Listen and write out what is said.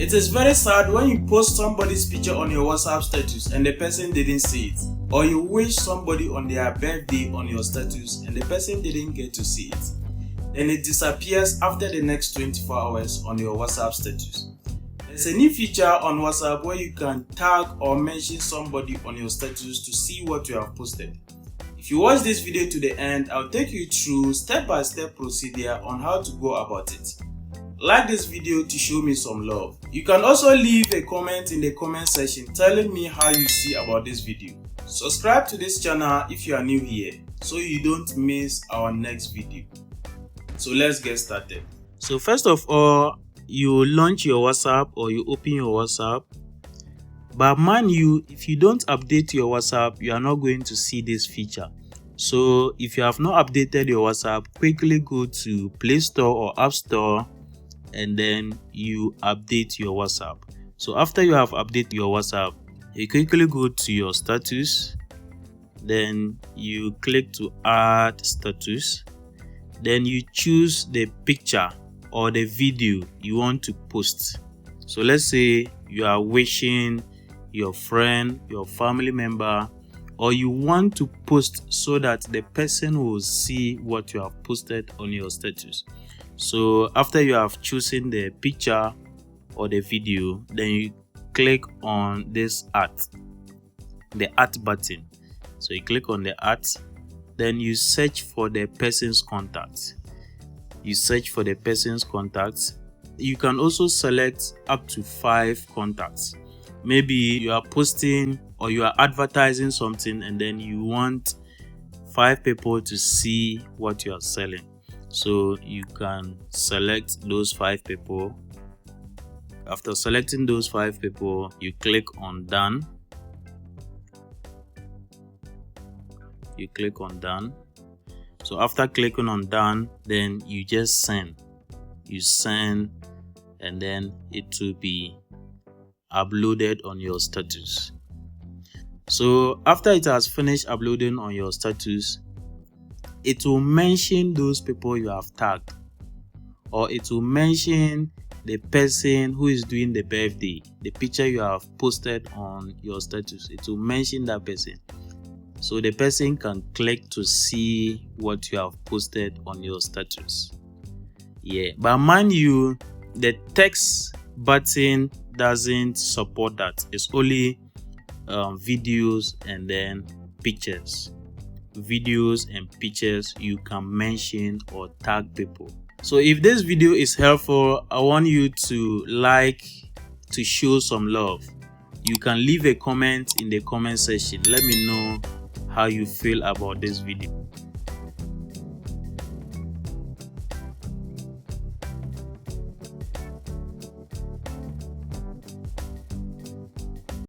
It is very sad when you post somebody's picture on your WhatsApp status and the person didn't see it, or you wish somebody on their birthday on your status and the person didn't get to see it. Then it disappears after the next 24 hours on your WhatsApp status. There's a new feature on WhatsApp where you can tag or mention somebody on your status to see what you have posted. If you watch this video to the end, I'll take you through step-by-step procedure on how to go about it. Like this video to show me some love. You can also leave a comment in the comment section telling me how you see about this video. Subscribe to this channel if you are new here so you don't miss our next video. So let's get started. So first of all, you launch your WhatsApp or you open your WhatsApp. But mind you, if you don't update your WhatsApp, you are not going to see this feature. So if you have not updated your WhatsApp, quickly go to Play Store or App Store and then you update your WhatsApp. So after you have updated your WhatsApp, you quickly go to your status, then you click to add status, then you choose the picture or the video you want to post. So let's say you are wishing your friend, your family member, or you want to post so that the person will see what you have posted on your status. So after you have chosen the picture or the video, then you click on this art, the art button. So you click on the art, then you search for the person's contacts. You search for the person's contacts. You can also select up to 5 contacts. Maybe you are posting or you are advertising something and then you want 5 people to see what you are selling. So you can select those 5 people. After selecting those 5 people, you click on done. You click on done. So after clicking on done, then you just send. You send and then it will be uploaded on your status. So after it has finished uploading on your status, it will mention those people you have tagged, or it will mention the person who is doing the birthday, the picture you have posted on your status. It will mention that person, so the person can click to see what you have posted on your status. Yeah, but mind you, the text button doesn't support that. It's only videos and then pictures. Videos and pictures you can mention or tag people. So if this video is helpful, I want you to like, to show some love. You can leave a comment in the comment section. Let me know how you feel about this video.